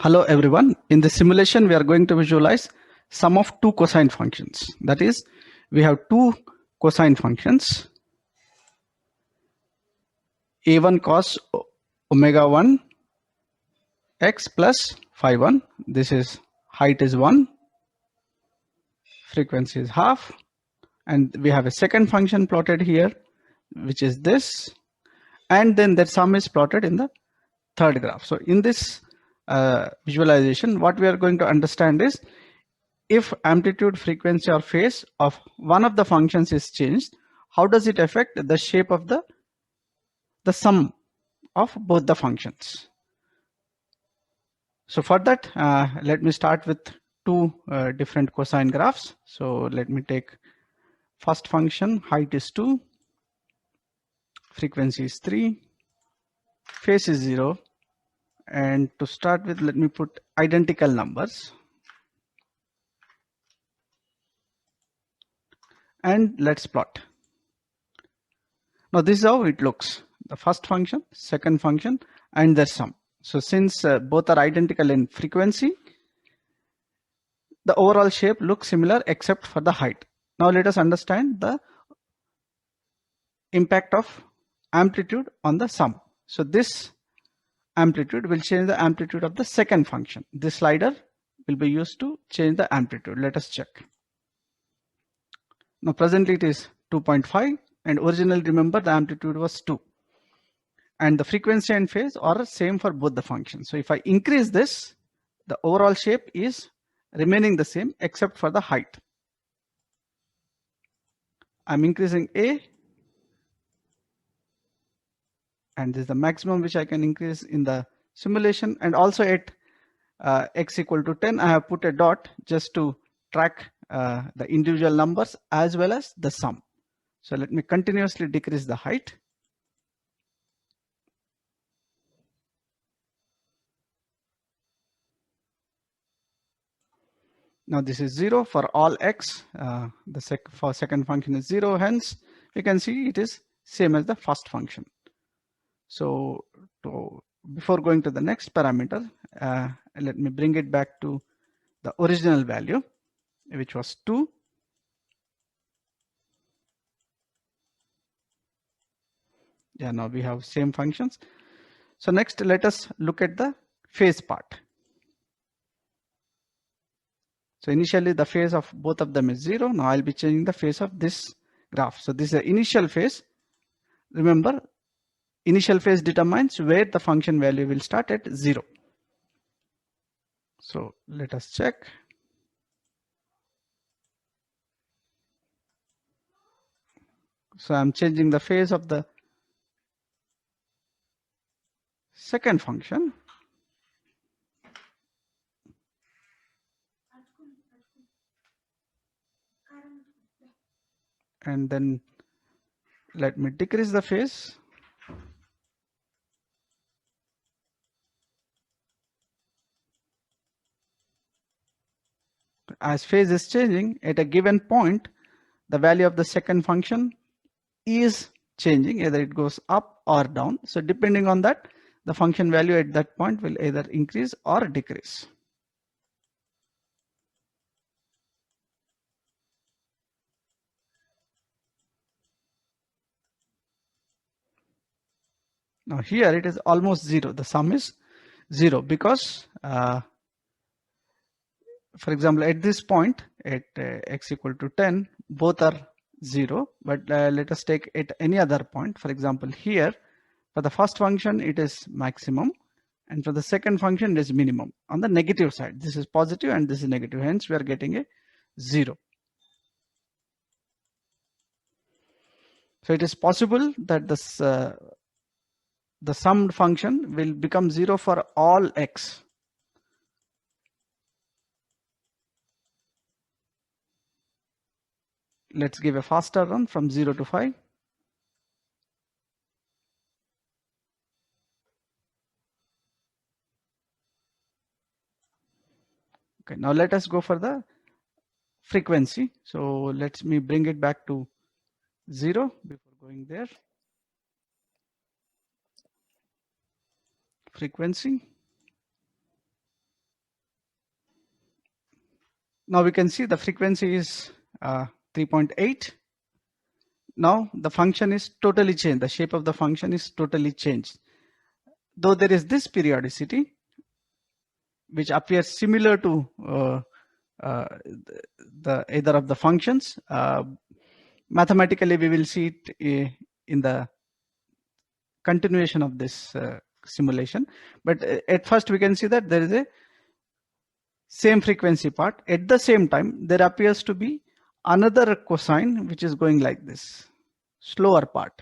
Hello everyone. In this simulation, we are going to visualize sum of two cosine functions. That is, we have two cosine functions, a1 cos omega 1 x plus phi 1. This is height is 1, frequency is half, and we have a second function plotted here, which is this, and then that sum is plotted in the third graph. So in this visualization, what we are going to understand is if amplitude, frequency, or phase of one of the functions is changed, how does it affect the shape of the sum of both the functions? So for that, let me start with two different cosine graphs. So let me take first function, height is 2, frequency is 3, phase is 0. And to start with, let me put identical numbers. And let's plot. Now this is how it looks. The first function, second function, and their sum. So since both are identical in frequency, the overall shape looks similar except for the height. Now let us understand the impact of amplitude on the sum. So this amplitude will change the amplitude of the second function. This slider will be used to change the amplitude. Let us check. Now presently it is 2.5, and originally remember the amplitude was 2. And the frequency and phase are same for both the functions. So if I increase this, the overall shape is remaining the same except for the height. I'm increasing A, and this is the maximum which I can increase in the simulation. And also at x equal to 10, I have put a dot just to track the individual numbers as well as the sum. So let me continuously decrease the height. Now this is 0 for all x. For second function is 0. Hence, you can see it is same as the first function. So before going to the next parameter, let me bring it back to the original value, which was 2. Yeah, now we have same functions. So next, let us look at the phase part. So initially the phase of both of them is 0. Now I'll be changing the phase of this graph. So this is the initial phase. Remember, initial phase determines where the function value will start at 0. So let us check. So I'm changing the phase of the second function. And then let me decrease the phase. As phase is changing at a given point, the value of the second function is changing, either it goes up or down. So depending on that, the function value at that point will either increase or decrease. Now here it is almost 0. The sum is 0 because, for example, at this point at x equal to 10, both are 0. But let us take at any other point. For example, here for the first function it is maximum, and for the second function it is minimum. On the negative side, this is positive and this is negative. Hence, we are getting a 0. So it is possible that this the summed function will become 0 for all x. Let's give a faster run from 0 to 5. Okay, now let us go for the frequency. So let me bring it back to 0 before going there. Frequency. Now we can see the frequency is 3.8. Now the function is totally changed. The shape of the function is totally changed. Though there is this periodicity, which appears similar to uh, the either of the functions, mathematically we will see it in the continuation of this simulation. But at first we can see that there is a same frequency part. At the same time, there appears to be another cosine which is going like this, slower part,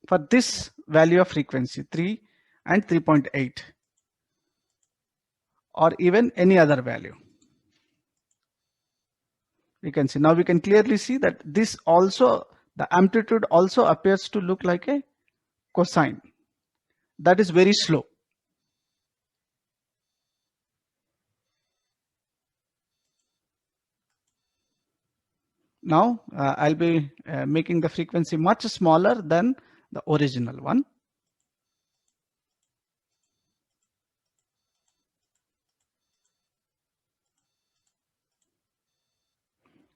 for this value of frequency 3 and 3.8, or even any other value. We can see now, we can clearly see that this also, the amplitude also appears to look like a cosine that is very slow. Now I'll be making the frequency much smaller than the original one.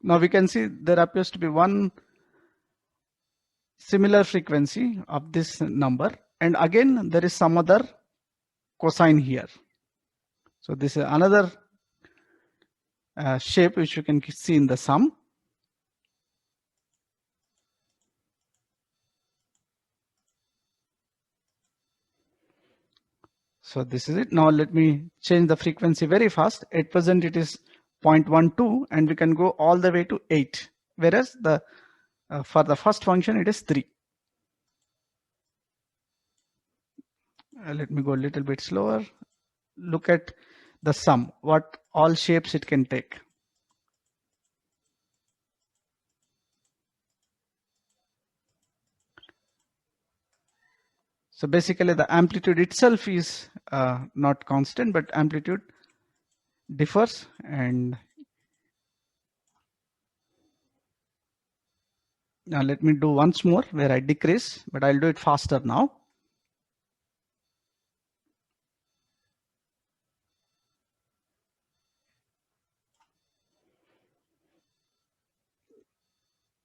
Now we can see there appears to be one similar frequency of this number, and again there is some other cosine here. So this is another shape which you can see in the sum. So this is it. Now let me change the frequency very fast. At present it is 0.12, and we can go all the way to 8, whereas the for the first function it is 3. Let me go a little bit slower. Look at the sum, what all shapes it can take. So basically the amplitude itself is not constant, but amplitude differs. And now let me do once more where I decrease, but I'll do it faster now.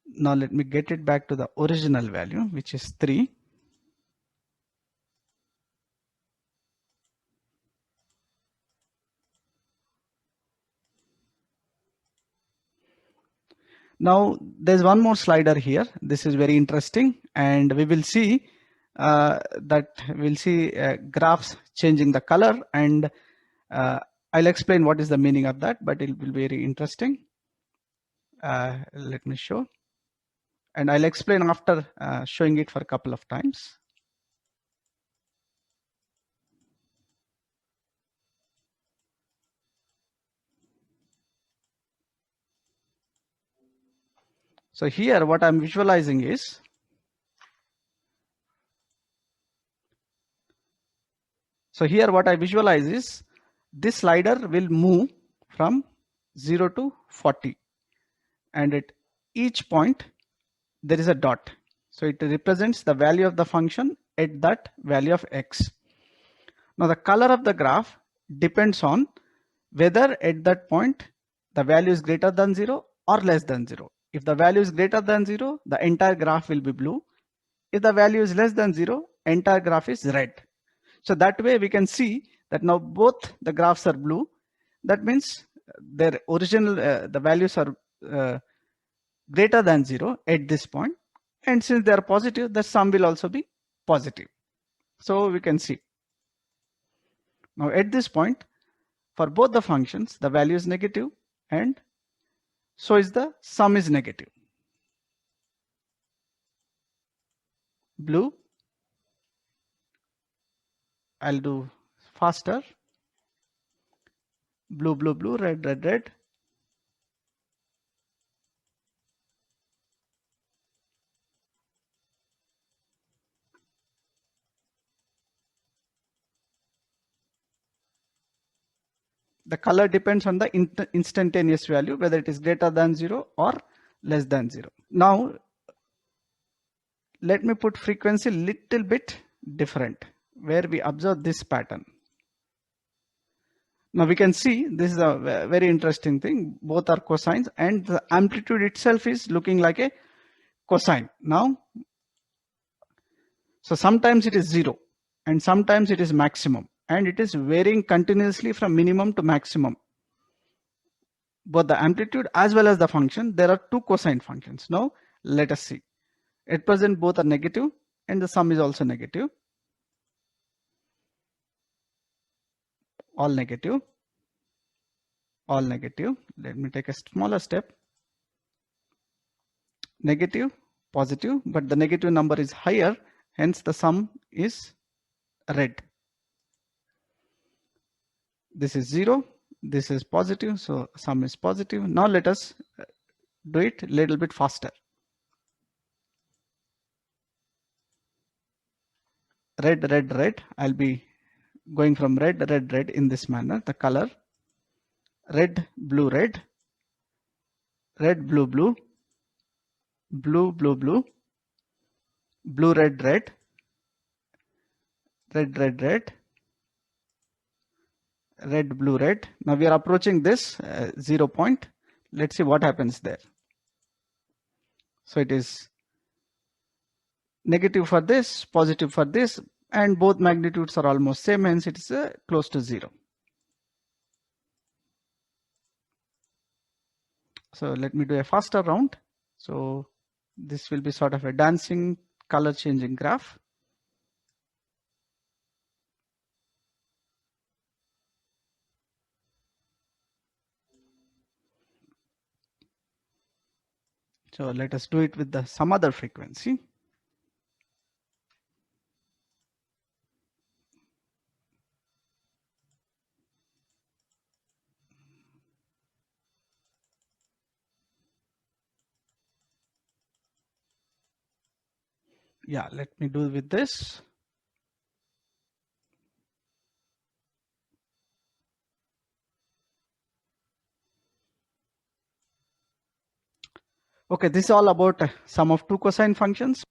Now let me get it back to the original value, which is 3. Now there's one more slider here. This is very interesting, and we will see that we'll see graphs changing the color, and I'll explain what is the meaning of that, but it will be very interesting. Let me show, and I'll explain after showing it for a couple of times. So here what I'm visualizing is, this slider will move from 0 to 40, and at each point there is a dot. So it represents the value of the function at that value of x. Now the color of the graph depends on whether at that point the value is greater than 0 or less than 0. If the value is greater than 0, the entire graph will be blue. If the value is less than 0, entire graph is red. So that way we can see that now both the graphs are blue. That means their original, the values are greater than 0 at this point. And since they are positive, the sum will also be positive. So we can see. Now at this point, for both the functions, the value is negative, and so is the sum is negative. Blue. I'll do faster. Blue, blue, blue, red, red, red. The color depends on the instantaneous value, whether it is greater than 0 or less than 0. Now, let me put frequency little bit different, where we observe this pattern. Now we can see this is a very interesting thing. Both are cosines and the amplitude itself is looking like a cosine. Now, so sometimes it is 0 and sometimes it is maximum, and it is varying continuously from minimum to maximum. Both the amplitude as well as the function, there are two cosine functions. Now let us see. At present both are negative and the sum is also negative. All negative. All negative. Let me take a smaller step. Negative, positive, but the negative number is higher, hence the sum is red. This is 0, this is positive, so sum is positive. Now let us do it a little bit faster. Red, red, red. I'll be going from red, red, red in this manner. The color red, blue, red, red, blue, blue, blue, blue, blue, blue, red, red, red, red, red, red, blue, red. Now we are approaching this 0 point. Let's see what happens there. So it is negative for this, positive for this, and both magnitudes are almost same, hence it is close to 0. So let me do a faster round. So this will be sort of a dancing color changing graph. So let us do it with some other frequency. Yeah, let me do with this. Okay, this is all about sum of two cosine functions.